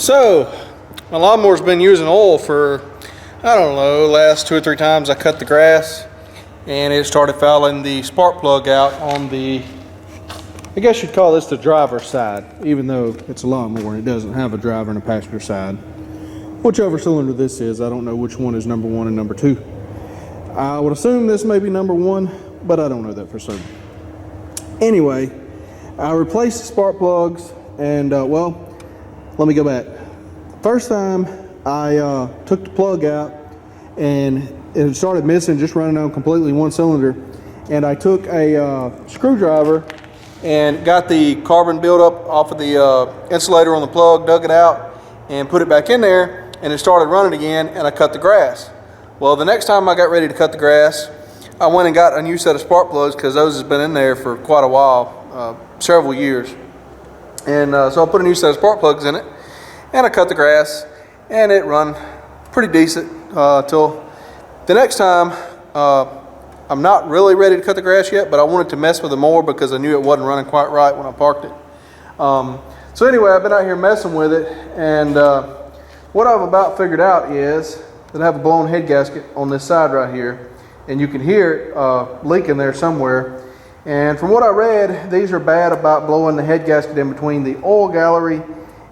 So, my lawnmower's been using oil for, I don't know, last 2 or 3 times I cut the grass, and it started fouling the spark plug out on the, I guess you'd call this the driver's side, even though it's a lawnmower and it doesn't have a driver and a passenger side. Whichever cylinder this is, I don't know which one is number 1 and number 2. I would assume this may be number 1, but I don't know that for certain. Anyway, I replaced the spark plugs, and well, let me go back. First time I took the plug out and it started missing, just running on completely one cylinder, and I took a screwdriver and got the carbon buildup off of the insulator on the plug, dug it out and put it back in there, and it started running again, and I cut the grass. Well, the next time I got ready to cut the grass, I went and got a new set of spark plugs because those has been in there for quite a while, several years. And so I put a new set of spark plugs in it, and I cut the grass, and it run pretty decent till the next time. I'm not really ready to cut the grass yet, but I wanted to mess with the mower because I knew it wasn't running quite right when I parked it. So anyway, I've been out here messing with it, and what I've about figured out is that I have a blown head gasket on this side right here, and you can hear it leaking there somewhere. And from what I read, these are bad about blowing the head gasket in between the oil gallery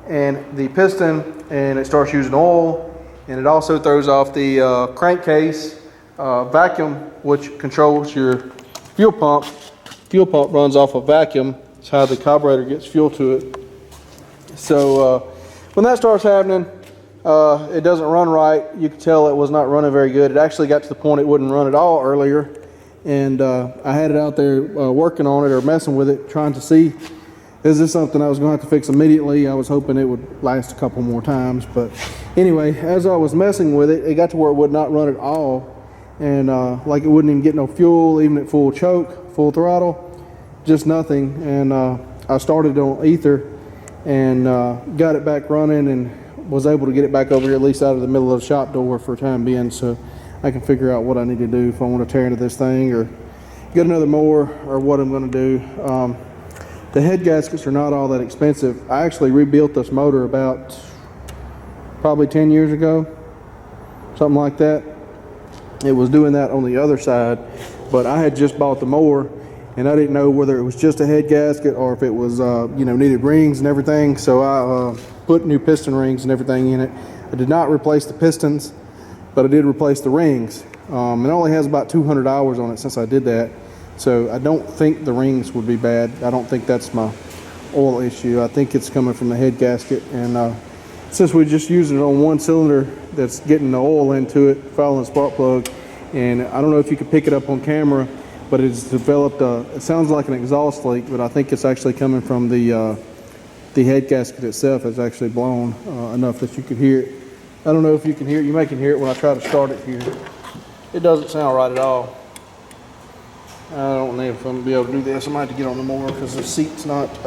and the piston, and it starts using oil, and it also throws off the crankcase vacuum, which controls your fuel pump. Fuel pump runs off a vacuum. It's how the carburetor gets fuel to it. So when that starts happening, it doesn't run right. You can tell it was not running very good. It actually got to the point it wouldn't run at all earlier. And I had it out there working on it or messing with it, trying to see, is this something I was going to have to fix immediately? I was hoping it would last a couple more times. But anyway, as I was messing with it, it got to where it would not run at all. And like it wouldn't even get no fuel, even at full choke, full throttle, just nothing. And I started on ether and got it back running and was able to get it back over here, at least out of the middle of the shop door for the time being. So I can figure out what I need to do if I want to tear into this thing or get another mower or what I'm going to do. The head gaskets are not all that expensive. I actually rebuilt this motor about probably 10 years ago, something like that. It was doing that on the other side, but I had just bought the mower and I didn't know whether it was just a head gasket or if it was, needed rings and everything. So I put new piston rings and everything in it. I did not replace the pistons, but I did replace the rings. It only has about 200 hours on it since I did that. So I don't think the rings would be bad. I don't think that's my oil issue. I think it's coming from the head gasket. And since we're just using it on one cylinder that's getting the oil into it, following the spark plug, and I don't know if you can pick it up on camera, but it's developed it sounds like an exhaust leak, but I think it's actually coming from the head gasket itself. It's actually blown enough that you could hear it. I don't know if you can hear it. You may can hear it when I try to start it here. It doesn't sound right at all. I don't know if I'm going to be able to do this. I might have to get on the mower because the seat's not, it's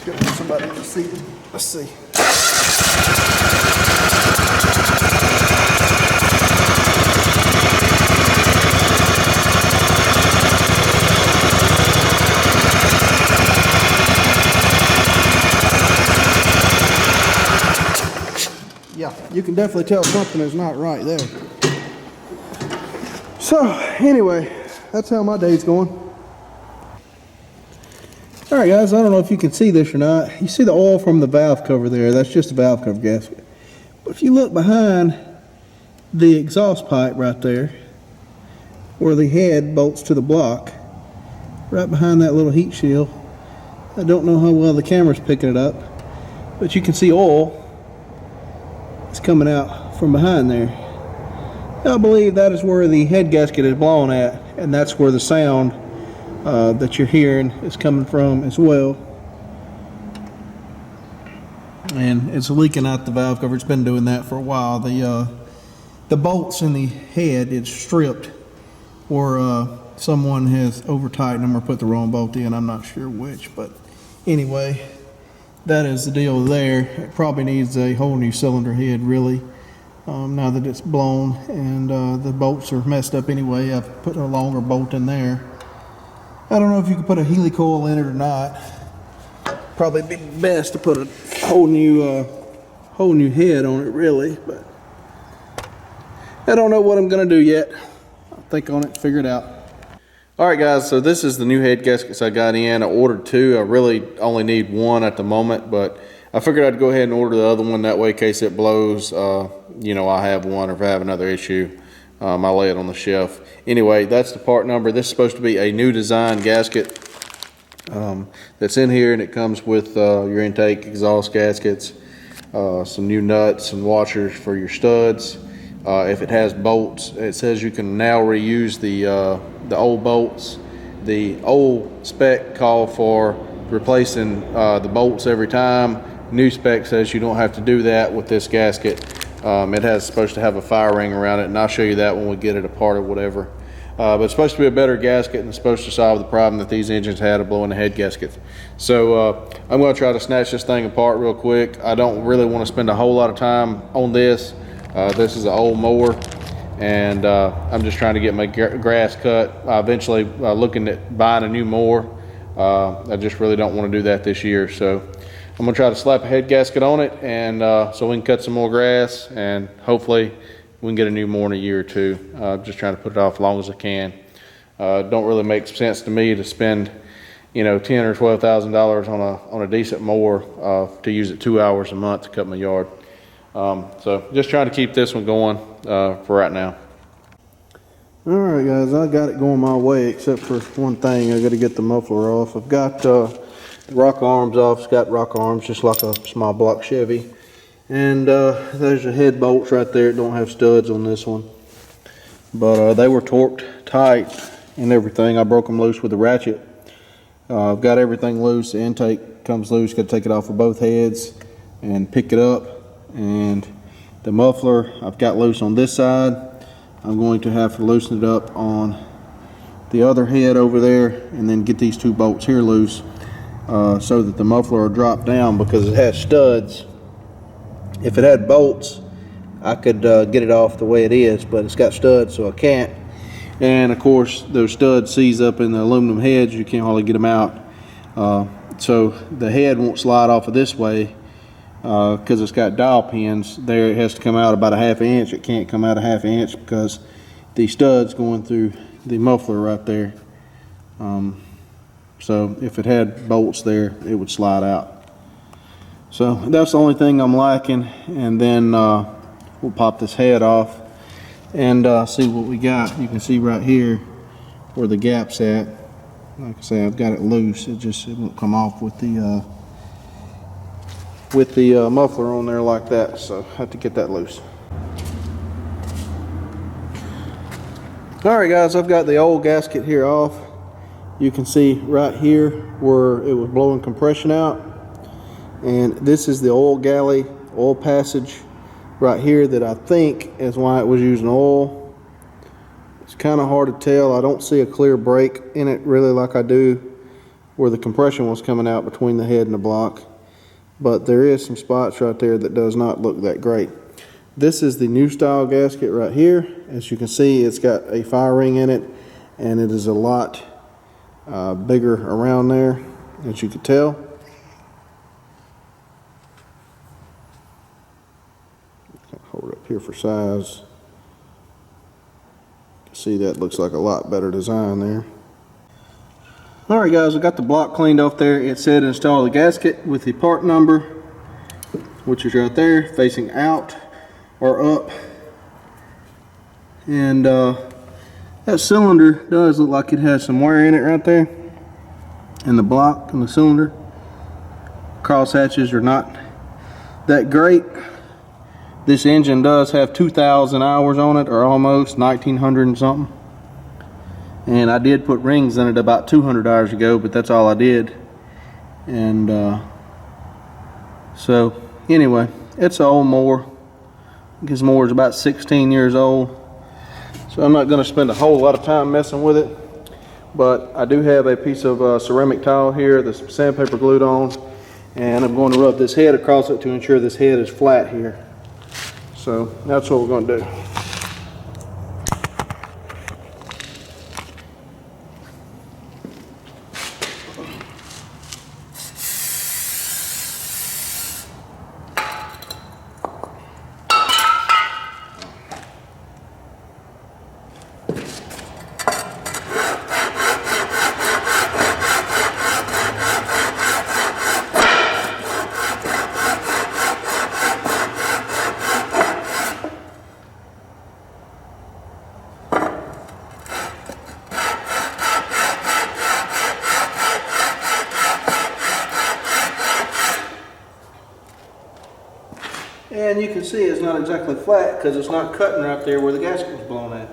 got somebody in the seat. Let's see. Yeah, you can definitely tell something is not right there. So anyway, that's how my day's going. All right, guys, I don't know if you can see this or not. You see the oil from the valve cover there. That's just a valve cover gasket. But if you look behind the exhaust pipe right there, where the head bolts to the block, right behind that little heat shield, I don't know how well the camera's picking it up, but you can see oil is coming out from behind there. I believe that is where the head gasket is blown at, and that's where the sound that you're hearing is coming from as well. And it's leaking out the valve cover. It's been doing that for a while. The bolts in the head, it's stripped, or someone has over tightened them or put the wrong bolt in. I'm not sure which, but anyway, that is the deal there. It probably needs a whole new cylinder head, really. Now that it's blown and the bolts are messed up anyway. I've put a longer bolt in there. I don't know if you can put a helicoil in it or not. Probably be best to put a whole new head on it, really, but I don't know what I'm gonna do yet. I'll think on it, figure it out. All right, guys, so this is the new head gaskets I got in. I ordered 2. I really only need 1 at the moment, but I figured I'd go ahead and order the other one. That way, in case it blows, you know, I have one, or if I have another issue, I'll lay it on the shelf. Anyway, that's the part number. This is supposed to be a new design gasket that's in here, and it comes with your intake exhaust gaskets, some new nuts and washers for your studs. If it has bolts, it says you can now reuse the old bolts. The old spec call for replacing the bolts every time. New spec says you don't have to do that with this gasket. It has supposed to have a fire ring around it, and I'll show you that when we get it apart or whatever. But it's supposed to be a better gasket, and it's supposed to solve the problem that these engines had of blowing the head gaskets. So I'm going to try to snatch this thing apart real quick. I don't really want to spend a whole lot of time on this. This is an old mower, and I'm just trying to get my grass cut. Eventually looking at buying a new mower. I just really don't want to do that this year. So I'm going to try to slap a head gasket on it, and so we can cut some more grass, and hopefully we can get a new mower in a year or 2. I'm just trying to put it off as long as I can. Don't really make sense to me to spend, you know, $10,000 or $12,000 on a decent mower to use it 2 hours a month to cut my yard. So just trying to keep this one going for right now. All right, guys, I got it going my way, except for one thing. I got to get the muffler off. I've got the rock arms off. It's got rock arms just like a small block Chevy. And there's the head bolts right there. Don't have studs on this one, but they were torqued tight and everything. I broke them loose with a ratchet. I've got everything loose. The intake comes loose. Got to take it off of both heads and pick it up. And the muffler I've got loose on this side. I'm going to have to loosen it up on the other head over there, and then get these 2 bolts here loose so that the muffler will drop down, because it has studs. If it had bolts, I could get it off the way it is, but it's got studs, so I can't. And of course, those studs seize up in the aluminum heads. You can't hardly get them out. So the head won't slide off of this way because it's got dowel pins there. It has to come out about a 1/2 inch. It can't come out a 1/2 inch because the stud's going through the muffler right there. So if it had bolts there, it would slide out. So that's the only thing I'm lacking, and then we'll pop this head off and see what we got. You can see right here where the gap's at. Like I say, I've got it loose. It won't come off with the muffler on there like that, so I have to get that loose. Alright guys, I've got the old gasket here off. You can see right here where it was blowing compression out, and this is the oil galley, oil passage right here that I think is why it was using oil. It's kind of hard to tell. I don't see a clear break in it really like I do where the compression was coming out between the head and the block, but there is some spots right there that does not look that great. This is the new style gasket right here. As you can see, it's got a fire ring in it, and it is a lot bigger around there, as you can tell. Hold it up here for size. See, that looks like a lot better design there. Alright guys, I got the block cleaned off there. It said install the gasket with the part number, which is right there, facing out or up. And that cylinder does look like it has some wear in it right there, and the block and the cylinder. Cross hatches are not that great. This engine does have 2,000 hours on it, or almost 1,900 and something. And I did put rings in it about 200 hours ago, but that's all I did. And so anyway, it's an old mower. This mower is about 16 years old, so I'm not going to spend a whole lot of time messing with it. But I do have a piece of ceramic tile here that's sandpaper glued on, and I'm going to rub this head across it to ensure this head is flat here. So that's what we're going to do. And you can see it's not exactly flat because it's not cutting right there where the gasket was blown at.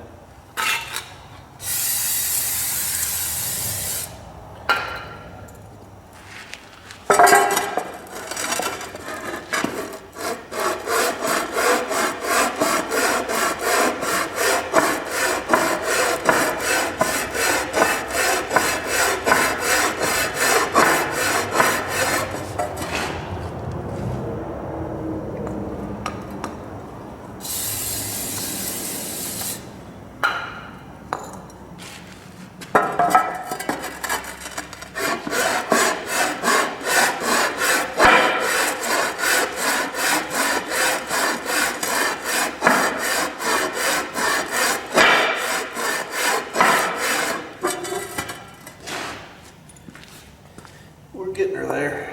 We're getting her there.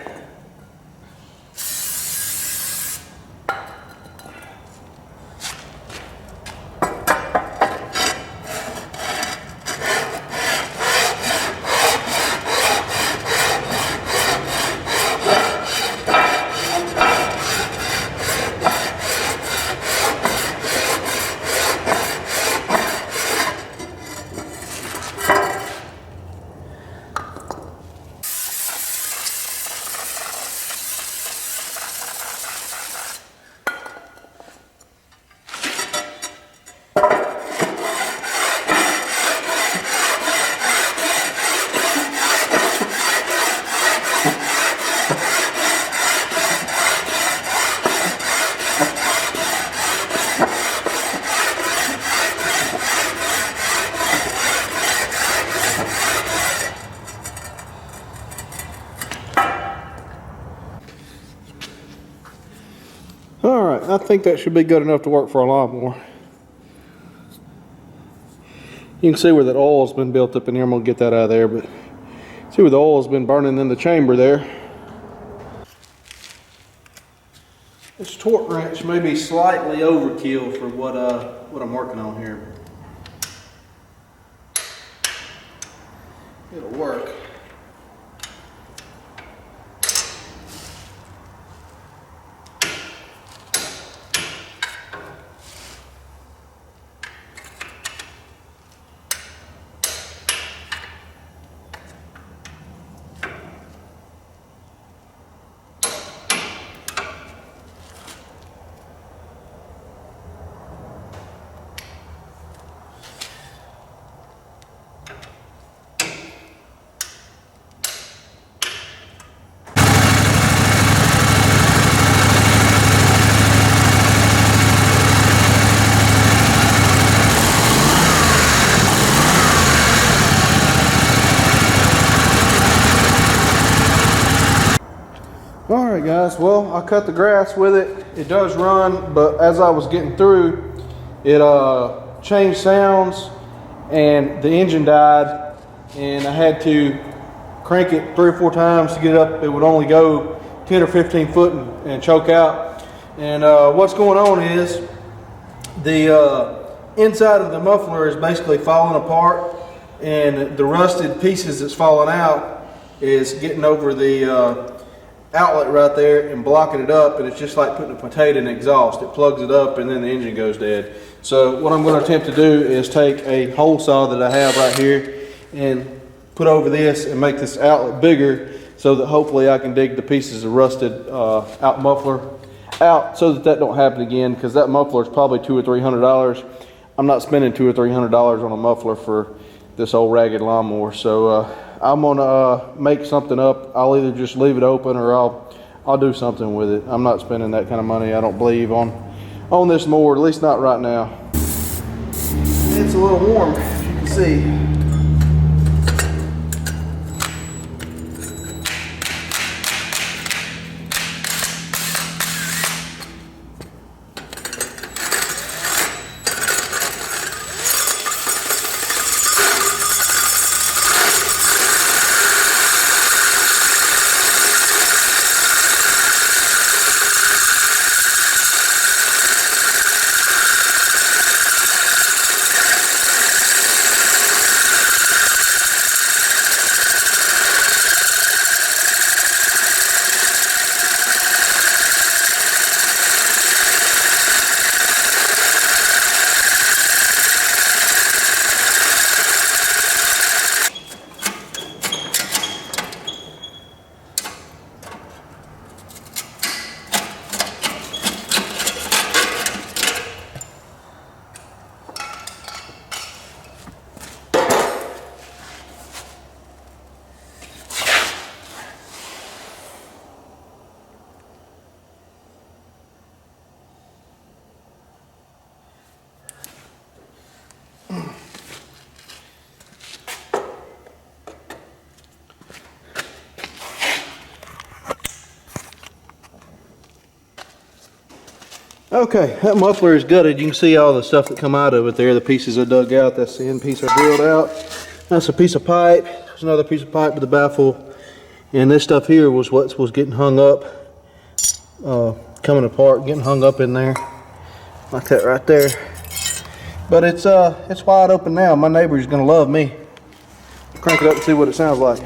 Alright, I think that should be good enough to work for a lawnmower. You can see where that oil's been built up in here. I'm going to get that out of there, but see where the oil's been burning in the chamber there. This torque wrench may be slightly overkill for what I'm working on here. It'll work. Alright guys, well I cut the grass with it. It does run, but as I was getting through, it changed sounds and the engine died, and I had to crank it 3 or 4 times to get it up. It would only go 10 or 15 foot and choke out. And what's going on is the inside of the muffler is basically falling apart, and the rusted pieces that's falling out is getting over the outlet right there and blocking it up, and it's just like putting a potato in exhaust. It plugs it up and then the engine goes dead. So what I'm going to attempt to do is take a hole saw that I have right here and put over this and make this outlet bigger, so that hopefully I can dig the pieces of rusted out muffler out, so that don't happen again, because that muffler is probably $200 or $300. I'm not spending $200 or $300 on a muffler for this old ragged lawnmower. So I'm gonna make something up. I'll either just leave it open or I'll do something with it. I'm not spending that kind of money, I don't believe, on this mower, at least not right now. It's a little warm, as you can see. Okay, that muffler is gutted. You can see all the stuff that come out of it there. The pieces I dug out. That's the end piece I drilled out. That's a piece of pipe. There's another piece of pipe with the baffle. And this stuff here was what was getting hung up, coming apart, getting hung up in there, like that right there. But it's wide open now. My neighbor's gonna love me. Crank it up and see what it sounds like.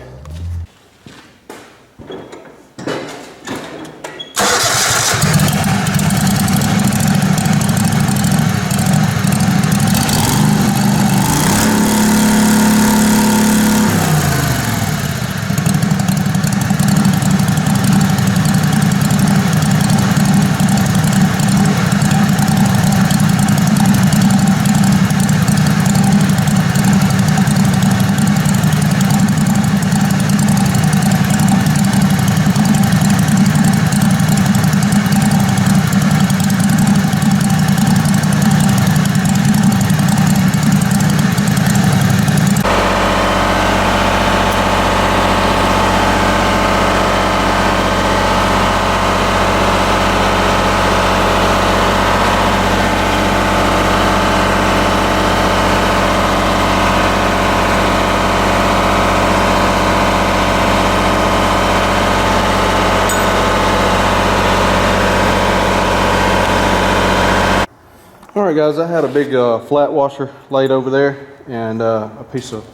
Alright guys, I had a big flat washer laid over there and a piece of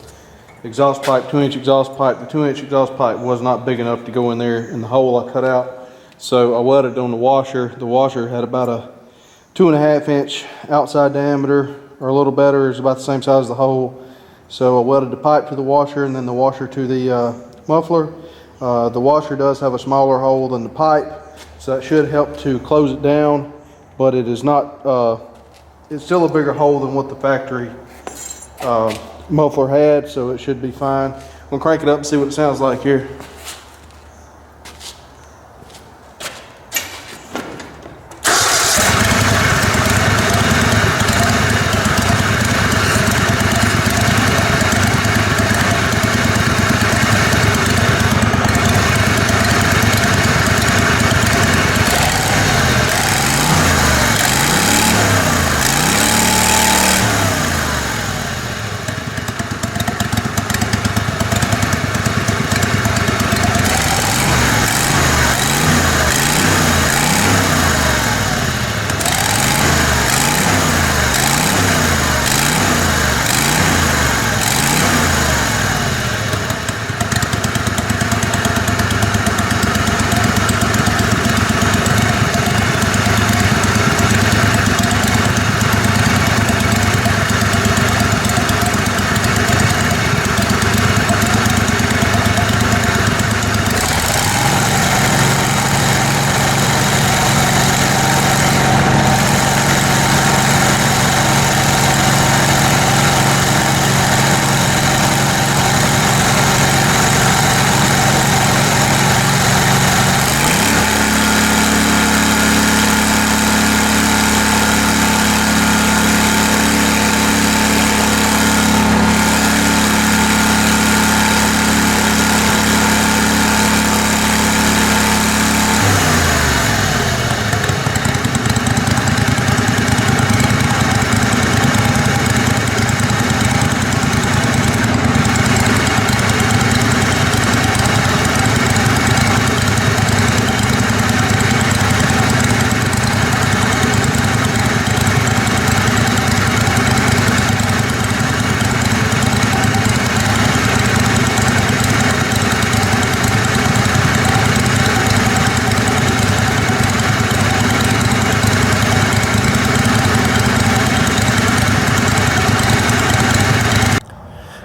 exhaust pipe, 2-inch exhaust pipe. The 2-inch exhaust pipe was not big enough to go in there in the hole I cut out. So I welded on the washer. The washer had about a 2.5-inch outside diameter, or a little better. It's about the same size as the hole. So I welded the pipe to the washer and then the washer to the muffler. The washer does have a smaller hole than the pipe, so that should help to close it down, but it is not it's still a bigger hole than what the factory muffler had, so it should be fine. I'm gonna crank it up and see what it sounds like here.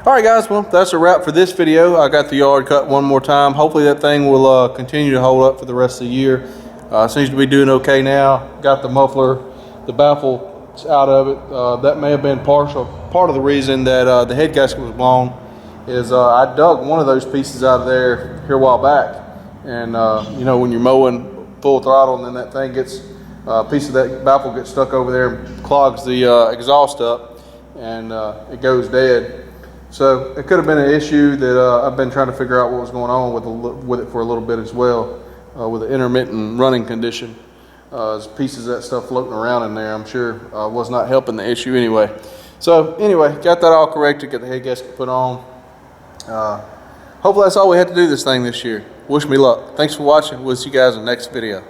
Alright guys, well that's a wrap for this video. I got the yard cut one more time. Hopefully that thing will continue to hold up for the rest of the year. Seems to be doing okay now. Got the muffler, the baffle out of it. That may have been part of the reason that the head gasket was blown. Is I dug one of those pieces out of there here a while back, and you know, when you're mowing full throttle and then that thing gets a piece of that baffle gets stuck over there and clogs the exhaust up, and it goes dead. So it could have been an issue that I've been trying to figure out what was going on with it for a little bit as well, with the intermittent running condition. There's pieces of that stuff floating around in there. I'm sure was not helping the issue anyway. So anyway, got that all corrected, got the head gasket put on. Hopefully that's all we had to do this thing this year. Wish me luck. Thanks for watching. We'll see you guys in the next video.